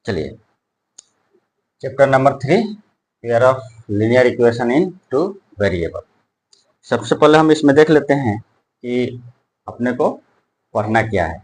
चलिए, chapter number 3, pair of linear equation in two variable. सबसे पहले हम इसमें देख लेते हैं कि अपने को पढ़ना क्या है।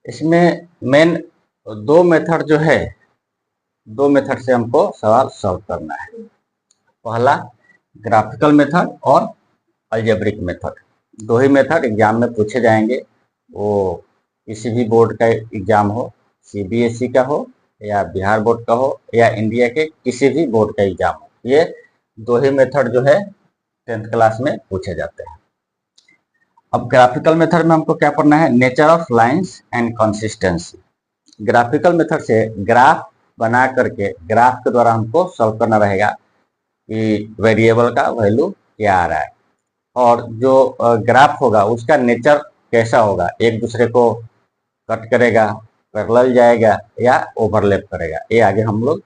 इसमें मेन दो मेथड जो है, दो मेथड से हमको सवाल सॉल्व करना है। पहला ग्राफिकल मेथड और अलजेब्रिक मेथड। दो ही मेथड एग्जाम में पूछे जाएंगे, वो किसी भी बोर्ड का एग्जाम हो, सीबीएसई का हो या बिहार बोर्ड का हो या इंडिया के किसी भी बोर्ड का एग्जाम हो, ये दो ही मेथड जो है 10th क्लास में पूछे जाते हैं। अब ग्राफिकल मेथड में हमको क्या पढ़ना है? Nature of lines and consistency. Graphical method से ग्राफ बना करके ग्राफ के द्वारा हमको सॉल्व करना रहेगा कि वेरिएबल का वैल्यू क्या आ रहा है, और जो ग्राफ होगा उसका नेचर कैसा होगा, एक दूसरे को कट करेगा, पैरेलल जाएगा या ओवरलैप करेगा, ये आगे हम लोग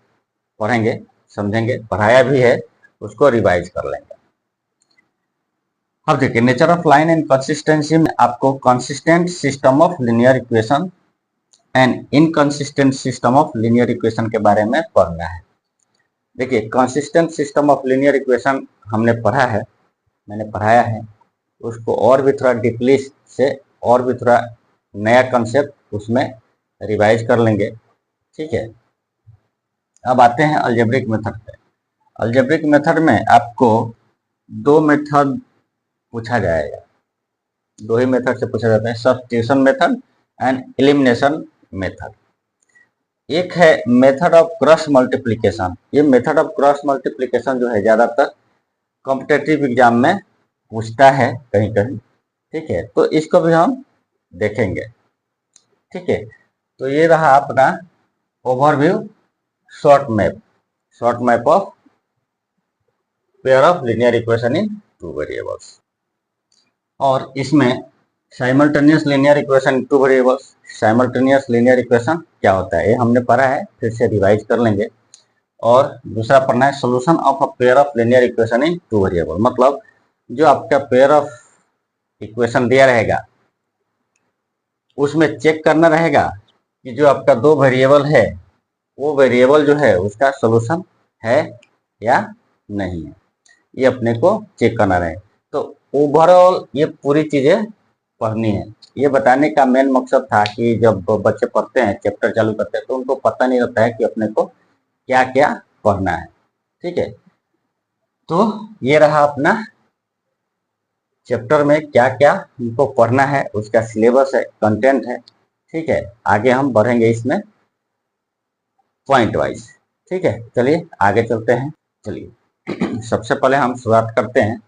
पढ़ेंगे, समझेंगे। पढ़ाया भी है, उसको रिवाइज कर लेंगे। अब देखिए, nature of line and consistency में आपको consistent system of linear equation and inconsistent system of linear equation के बारे में पढ़ना है। देखिए, consistent system of linear equation हमने पढ़ा है, मैंने पढ़ाया है, उसको और भी थोड़ा डीपली से और भी थोड़ा नया कंसेप्ट उसमें रिवाइज कर लेंगे, ठीक है। अब आते हैं अलजेब्रिक मेथड पे। अलजेब्रिक मेथड में आपको दो मेथड पूछा जाएगा, दो ही मेथड से पूछा जाता है, substitution method and elimination method. एक है मेथड ऑफ क्रॉस मल्टीप्लिकेशन। ये मेथड ऑफ क्रॉस मल्टीप्लिकेशन जो है ज्यादातर कॉम्पिटेटिव एग्जाम में पूछता है कहीं कहीं, ठीक है, तो इसको भी हम देखेंगे, ठीक है। तो ये रहा अपना overview, short map of pair of linear equation in two variables. और इसमें simultaneous linear equation in two variables, simultaneous linear equation क्या होता है ये हमने पढ़ा है, फिर से रिवाइज कर लेंगे। और दूसरा पढ़ना है solution of a pair of linear equation in two variable. मतलब जो आपका पेयर ऑफ इक्वेशन दिया रहेगा उसमें चेक करना रहेगा कि जो आपका दो वेरिएबल है वो वेरिएबल जो है उसका सोल्यूशन है या नहीं है, ये अपने को चेक करना रहे। तो ओवरऑल ये पूरी चीजें पढ़नी है। ये बताने का मेन मकसद था कि जब बच्चे पढ़ते हैं, चैप्टर चालू करते हैं, तो उनको पता नहीं रहता है कि अपने को क्या क्या पढ़ना है, ठीक है। तो ये रहा अपना चैप्टर में क्या क्या हमको पढ़ना है, उसका सिलेबस है, कंटेंट है, ठीक है। आगे हम बढ़ेंगे इसमें पॉइंट वाइज, ठीक है। चलिए आगे चलते हैं। चलिए सबसे पहले हम शुरुआत करते हैं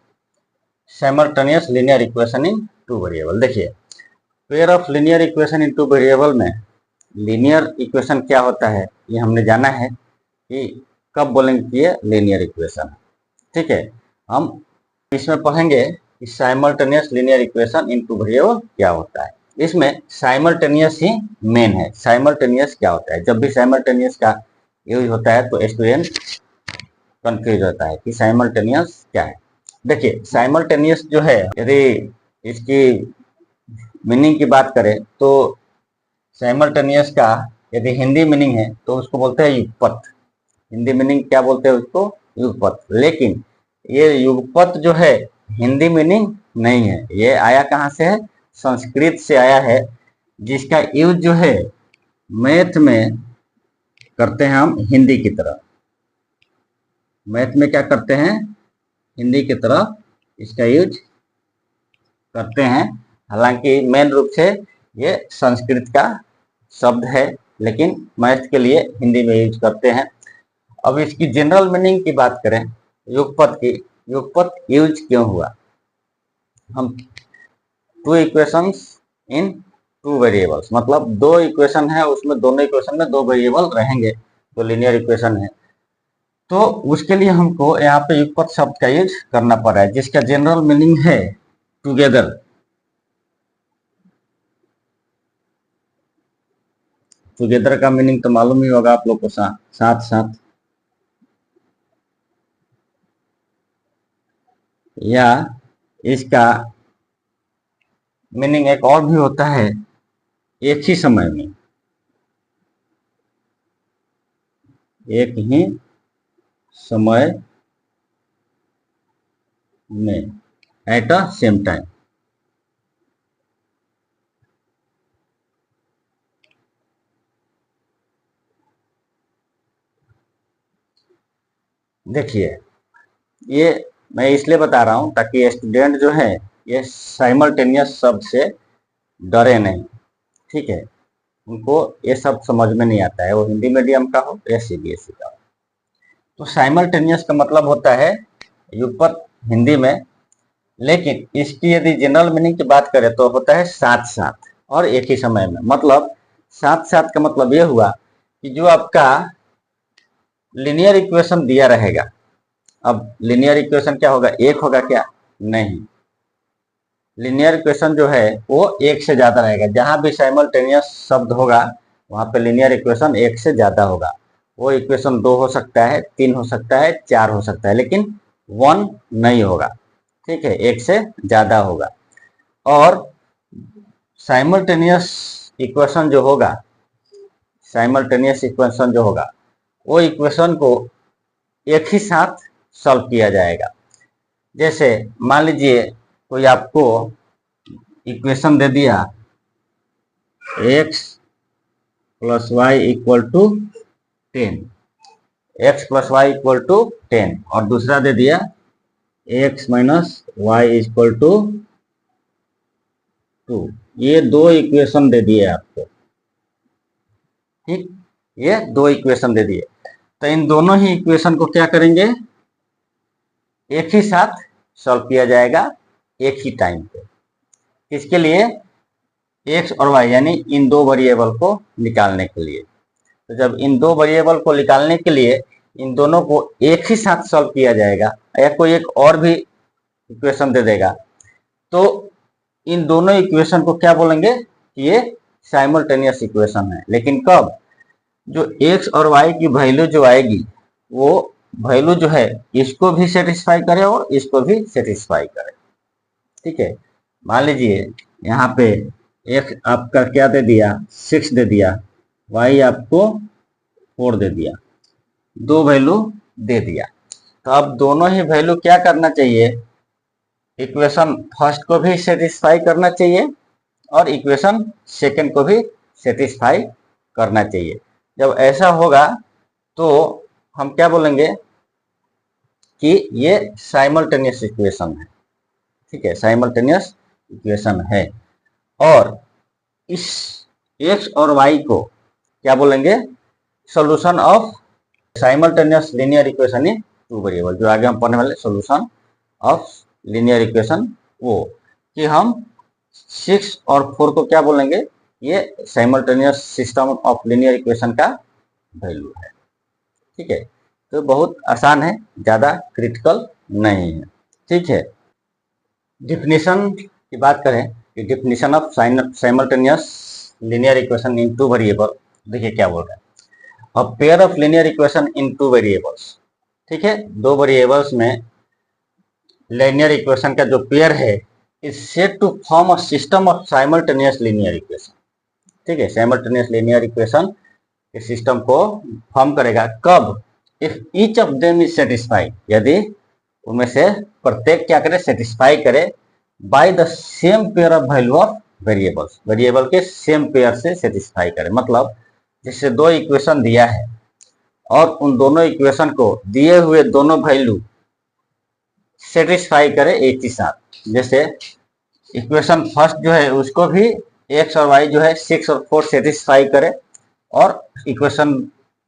simultaneous linear equation in two variable. देखिए, pair of linear equation in two variable में लीनियर इक्वेशन क्या होता है ये हमने जाना है कि कब बोलेंगे कि ये लीनियर इक्वेशन, ठीक है। हम इसमें पढ़ेंगे कि simultaneous linear equation in two variable क्या होता है। इसमें साइमल्टेनियस ही मेन है। साइमल्टेनियस क्या होता है? जब भी साइमल्टेनियस का यूज होता है तो स्टूडेंट कंफ्यूज होता है कि साइमल्टेनियस क्या है। देखिए, साइमल्टेनियस जो है, यदि इसकी मीनिंग की बात करें तो साइमल्टेनियस का यदि हिंदी मीनिंग है तो उसको बोलते हैं युगपत। हिंदी मीनिंग क्या बोलते हैं उसको? युगपत। लेकिन ये युगपत जो है हिंदी मीनिंग नहीं है, ये आया कहाँ से है? संस्कृत से आया है, जिसका यूज जो है मैथ में करते हैं हम हिंदी की तरह। मैथ में क्या करते हैं? हिंदी की तरह इसका यूज करते हैं। हालांकि मेन रूप से ये संस्कृत का शब्द है, लेकिन मैथ के लिए हिंदी में यूज करते हैं। अब इसकी जनरल मीनिंग की बात करें युगपत की, युगपत यूज क्यों हुआ? हम टू इक्वेशंस इन टू वेरिएबल्स, मतलब दो इक्वेशन है, उसमें दोनों इक्वेशन में दो वेरिएबल रहेंगे तो लीनियर इक्वेशन है, तो उसके लिए हमको यहाँ पे युगपत शब्द का यूज करना पड़ रहा है, जिसका जनरल मीनिंग है टुगेदर। टुगेदर का मीनिंग तो मालूम ही होगा आप लोग को, साथ साथ। या इसका मीनिंग एक और भी होता है, एक ही समय में। एक ही समय में एट अ सेम टाइम। देखिए, ये मैं इसलिए बता रहा हूं ताकि स्टूडेंट जो है ये साइमल्टेनियस शब्द से डरे नहीं। ठीक है, उनको ये सब समझ में नहीं आता है, वो हिंदी मीडियम का हो या सीबीएसई का हो। तो साइमल्टेनियस का मतलब होता है युगपत हिंदी में, लेकिन इसकी यदि जनरल मीनिंग की बात करें तो होता है साथ साथ और एक ही समय में। मतलब साथ साथ का मतलब ये हुआ कि जो आपका लीनियर इक्वेशन दिया रहेगा, अब लीनियर इक्वेशन क्या होगा, एक होगा क्या, नहीं, लीनियर इक्वेशन जो है वो एक से ज्यादा रहेगा। जहां भी साइमल्टेनियस शब्द होगा वहां पे लीनियर इक्वेशन एक से ज्यादा होगा। वो इक्वेशन 2 हो सकता है, 3 हो सकता है, 4 हो सकता है, लेकिन 1 नहीं होगा। ठीक है, एक से ज्यादा होगा। और साइमल्टेनियस इक्वेशन जो होगा, साइमल्टेनियस इक्वेशन जो होगा वो इक्वेशन को एक ही साथ सॉल्व किया जाएगा। जैसे मान लीजिए कोई आपको इक्वेशन दे दिया x plus y equal to 10, x plus y equal to 10, और दूसरा दे दिया x minus y equal to 2। ये दो इक्वेशन दे दिए आपको। ठीक, ये दो इक्वेशन दे दिए, तो इन दोनों ही इक्वेशन को क्या करेंगे, एक ही साथ सॉल्व किया जाएगा एक ही टाइम पे। किसके लिए, एक्स और वाई, यानी इन दो वेरिएबल को निकालने के लिए। तो जब इन दो वेरिएबल को निकालने के लिए इन दोनों को एक ही साथ सॉल्व किया जाएगा, या कोई एक और भी इक्वेशन दे देगा, तो इन दोनों इक्वेशन को क्या बोलेंगे, ये साइमल्टेनियस इक्वेशन है। लेकिन कब, जो x और y की वैल्यू जो आएगी वो वैल्यू जो है इसको भी सेटिस्फाई करे और इसको भी सेटिस्फाई करे। ठीक है, मान लीजिए यहाँ पे x आपका क्या दे दिया, 6 दे दिया, y आपको 4 दे दिया, दो वैल्यू दे दिया। तो अब दोनों ही वैल्यू क्या करना चाहिए, इक्वेशन फर्स्ट को भी सेटिस्फाई करना चाहिए और इक्वेशन सेकंड को भी सेटिस्फाई करना चाहिए। जब ऐसा होगा तो हम क्या बोलेंगे कि ये साइमल्टेनियस इक्वेशन है। ठीक है, साइमल्टेनियस इक्वेशन है। और इस x और y को क्या बोलेंगे, solution of simultaneous linear equation in two variable. जो आगे हम पढ़ने वाले सॉल्यूशन ऑफ लीनियर इक्वेशन, वो कि हम 6 और 4 को क्या बोलेंगे, ये simultaneous system of linear equation का वैल्यू है। ठीक है, तो बहुत आसान है, ज्यादा क्रिटिकल नहीं है। ठीक है, डिफिनीशन की बात करें कि definition of simultaneous linear equation in two variable, देखिए क्या बोल रहा है, a pair of linear equation in two variables. ठीक है, दो वेरिएबल्स में लीनियर इक्वेशन का जो पेयर है is said to form a system of simultaneous linear equation. ठीक है, साइमल्टेनियस लीनियर इक्वेशन के सिस्टम को फॉर्म करेगा कब, if each of them is satisfied, यदि उनमें से प्रत्येक क्या करे, सेटिस्फाई करे, by the same pair of value of variables, variable के सेम पेयर से सेटिस्फाई करे। मतलब जैसे दो इक्वेशन दिया है और उन दोनों इक्वेशन को दिए हुए दोनों वैल्यू सेटिस्फाई करे एक ही साथ। जैसे इक्वेशन फर्स्ट जो है उसको भी x और y जो है 6 और 4 सेटिस्फाई करे, और इक्वेशन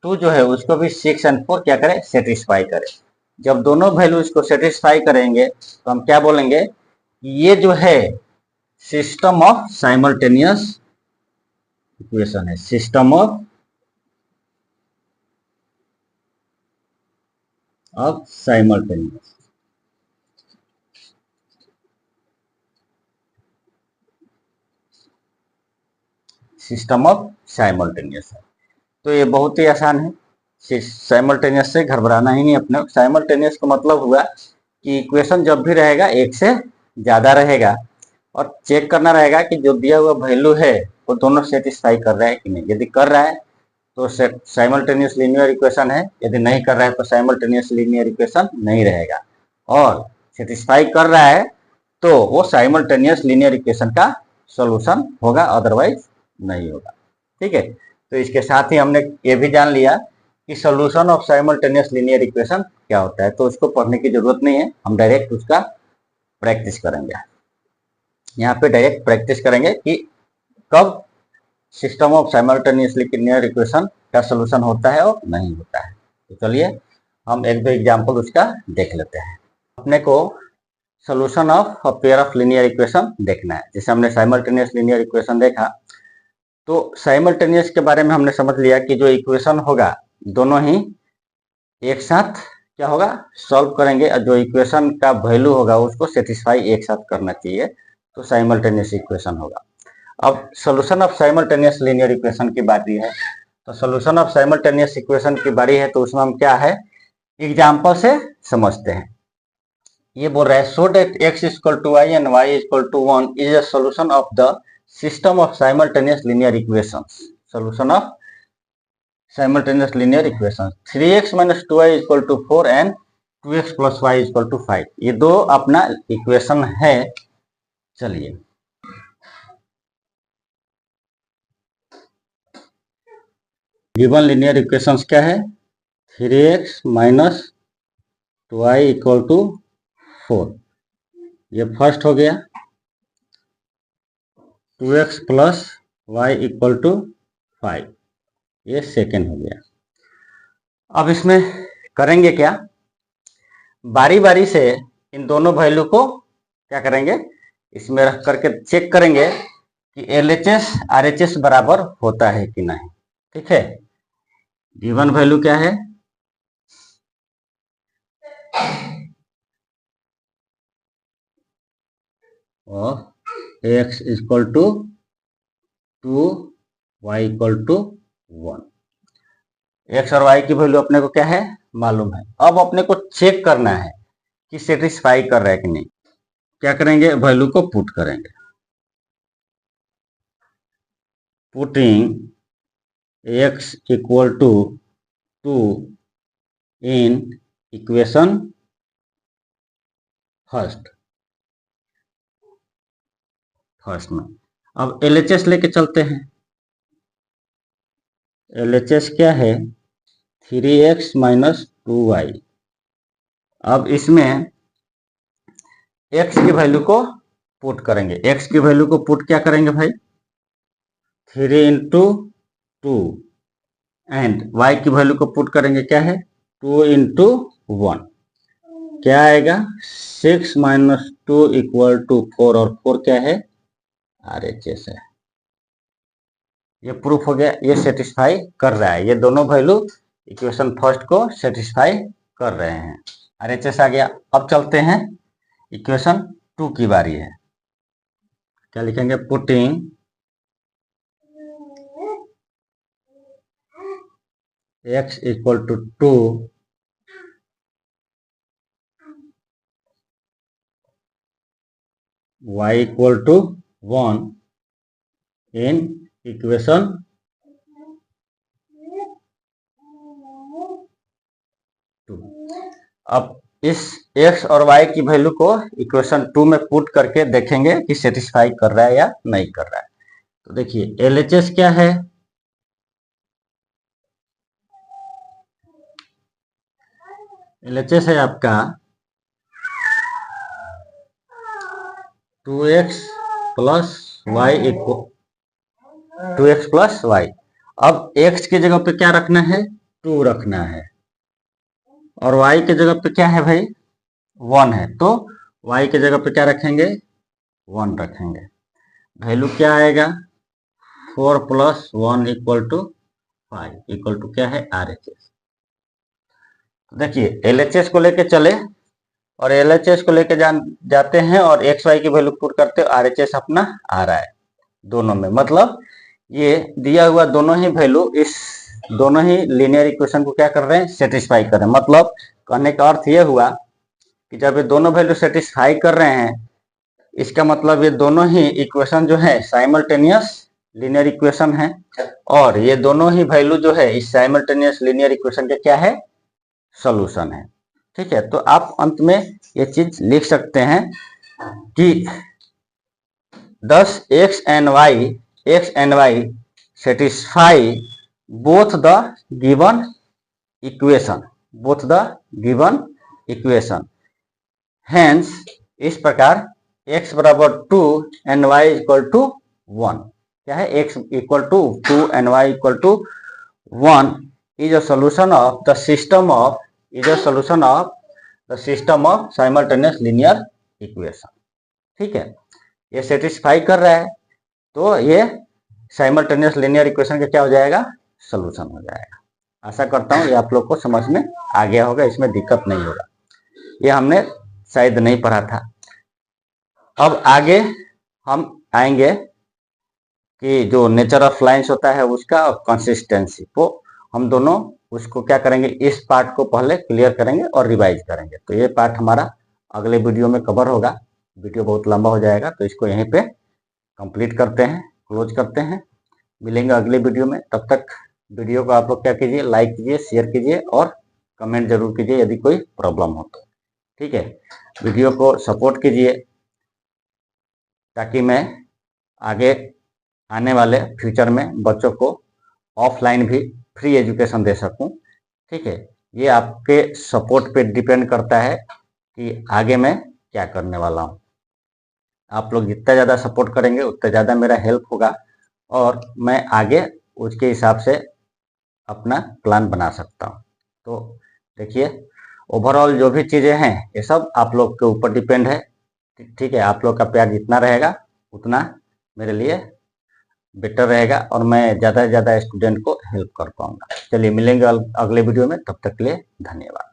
2 जो है उसको भी 6 एंड 4 क्या करे, सेटिस्फाई करे। जब दोनों वैल्यू इसको सेटिस्फाई करेंगे तो हम क्या बोलेंगे, ये जो है सिस्टम ऑफ साइमल्टेनियस इक्वेशन है, system of simultaneous. System of simultaneous है। तो ये बहुत ही आसान है, साइमल्टेनियस से घबराना ही नहीं अपने। साइमल्टेनियस का मतलब हुआ कि इक्वेशन जब भी रहेगा एक से ज्यादा रहेगा, और चेक करना रहेगा कि जो दिया हुआ वैल्यू है वो दोनों सेटिस्फाई कर रहा है कि नहीं। यदि कर रहा है तो साइमल्टेनियस लीनियर इक्वेशन है, यदि नहीं कर रहा है तो साइमल्टेनियस लीनियर इक्वेशन नहीं रहेगा, और सेटिस्फाई कर रहा है तो वो साइमल्टेनियस लीनियर इक्वेशन का सॉल्यूशन होगा, अदरवाइज नहीं होगा। ठीक है, तो इसके साथ ही हमने ये भी जान लिया कि solution of simultaneous linear equation क्या होता है, तो उसको पढ़ने की जरूरत नहीं है, हम डायरेक्ट उसका प्रैक्टिस करेंगे। यहाँ पे डायरेक्ट प्रैक्टिस करेंगे कि कब system of simultaneous linear equation का सॉल्यूशन होता है और नहीं होता है। तो चलिए हम एक दो एग्जांपल उसका देख लेते हैं। अपने को solution of a pair of linear equation देखना है। जैसे हमने साइमल्टेनियस लीनियर इक्वेशन देखा, तो साइमल्टेनियस के बारे में हमने समझ लिया कि जो इक्वेशन होगा दोनों ही एक साथ क्या होगा, सॉल्व करेंगे, और जो इक्वेशन का वैल्यू होगा उसको सेटिस्फाई एक साथ करना चाहिए, तो साइमल्टेनियस इक्वेशन होगा। अब solution of simultaneous linear equation की बारी है, तो सॉल्यूशन ऑफ साइमल्टेनियस इक्वेशन की बारी है, तो उसमें हम क्या है एग्जाम्पल से समझते हैं। ये बोल रहा है so that x equal to y and y equal to 1 is a solution of the system of simultaneous linear equations. Solution of simultaneous linear equations 3x minus 2y equal to 4 and 2x plus y equal to 5। ये दो अपना equation है। चलिए given linear equations क्या है, 3x minus 2y equal to 4, ये first हो गया, 2x plus y equal to 5, ये सेकेंड हो गया। अब इसमें करेंगे क्या, बारी बारी से इन दोनों वैल्यू को क्या करेंगे, इसमें रख करके चेक करेंगे कि LHS RHS बराबर होता है कि नहीं। ठीक है, गिवन वैल्यू क्या है, और x equal to 2, y equal to 1। x और y की वैल्यू अपने को क्या है मालूम है। अब अपने को चेक करना है कि सेटिस्फाई कर रहा है कि नहीं। क्या करेंगे, वैल्यू को पुट करेंगे, putting x equal to 2 in equation first में। अब LHS लेके चलते हैं। LHS क्या है, 3x minus 2y। अब इसमें x की वैल्यू को पुट करेंगे। x की वैल्यू को पुट क्या करेंगे भाई, 3 इंटू 2, एंड y की वैल्यू को पुट करेंगे क्या है, 2 इंटू 1, क्या आएगा 6 minus 2 इक्वल टू 4, और 4 क्या है RHS है। ये प्रूफ हो गया, ये सेटिस्फाई कर रहा है, ये दोनों वैल्यू इक्वेशन फर्स्ट को सेटिस्फाई कर रहे हैं, RHS आ गया। अब चलते हैं इक्वेशन 2 की बारी है। क्या लिखेंगे, putting x equal to 2 y equal to 1 in equation 2। अब इस x और y की वैल्यू को इक्वेशन 2 में पुट करके देखेंगे कि सेटिस्फाई कर रहा है या नहीं कर रहा है। तो देखिए LHS क्या है, LHS है आपका 2x plus y equal 2x plus y. अब x की जगह पे क्या रखना है, 2 रखना है, और y की जगह पे क्या है भाई 1 है, तो y की जगह पे क्या रखेंगे 1 रखेंगे। वैल्यू क्या आएगा, 4 plus 1 equal to 5 equal to क्या है RHS। देखिए LHS को लेके चले और LHS को लेके जाते हैं और XY की वैल्यू पुट करते हो, RHS अपना आ रहा है दोनों में। मतलब ये दिया हुआ दोनों ही वैल्यू इस दोनों ही लीनियर इक्वेशन को क्या कर रहे हैं, सेटिस्फाई कर रहे हैं। मतलब कहने का अर्थ ये हुआ कि जब ये दोनों वैल्यू सेटिस्फाई कर रहे हैं, इसका मतलब ये दोनों ही इक्वेशन जो है साइमल्टेनियस लीनियर इक्वेशन है और ये दोनों ही वैल्यू जो है इस साइमल्टेनियस लीनियर इक्वेशन के क्या है, सॉल्यूशन है। ठीक है, तो आप अंत में ये चीज लिख सकते हैं कि 10 x and y satisfy both the given equation, hence इस प्रकार x बराबर 2 and y इक्वल टू 1, क्या है, x equal to 2 and y equal to 1 is a solution of the system of simultaneous linear equation। ठीक है, ये satisfy कर रहा है तो ये साइमल्टेनियस लीनियर इक्वेशन का क्या हो जाएगा, सॉल्यूशन हो जाएगा। आशा करता हूँ ये आप लोग को समझ में आ गया होगा, इसमें दिक्कत नहीं होगा। ये हमने शायद नहीं पढ़ा था। अब आगे हम आएंगे कि जो नेचर ऑफ लाइंस होता है उसका और कंसिस्टेंसी को हम दोनों उसको क्या करेंगे, इस पार्ट को पहले क्लियर करेंगे और रिवाइज करेंगे। तो ये पार्ट हमारा अगले वीडियो में कवर होगा। वीडियो बहुत लंबा हो जाएगा तो इसको यहीं पे कंप्लीट करते हैं, क्लोज करते हैं। मिलेंगे अगले वीडियो में। तब तक वीडियो को आप लोग क्या कीजिए, लाइक कीजिए, शेयर कीजिए और कमेंट जरूर कीजिए यदि कोई प्रॉब्लम हो तो। ठीक है, वीडियो को सपोर्ट कीजिए ताकि मैं आगे आने वाले फ्यूचर में बच्चों को ऑफलाइन भी फ्री एजुकेशन दे सकूं। ठीक है, ये आपके सपोर्ट पे डिपेंड करता है कि आगे मैं क्या करने वाला हूं। आप लोग जितना ज़्यादा सपोर्ट करेंगे उतना ज़्यादा मेरा हेल्प होगा और मैं आगे उसके हिसाब से अपना प्लान बना सकता हूं। तो देखिए, ओवरऑल जो भी चीज़ें हैं ये सब आप लोग के ऊपर डिपेंड है। ठीक है, आप लोग का प्यार जितना रहेगा उतना मेरे लिए बेटर रहेगा और मैं ज़्यादा से ज़्यादा स्टूडेंट को हेल्प कर पाऊंगा। चलिए मिलेंगे अगले वीडियो में, तब तक के लिए धन्यवाद।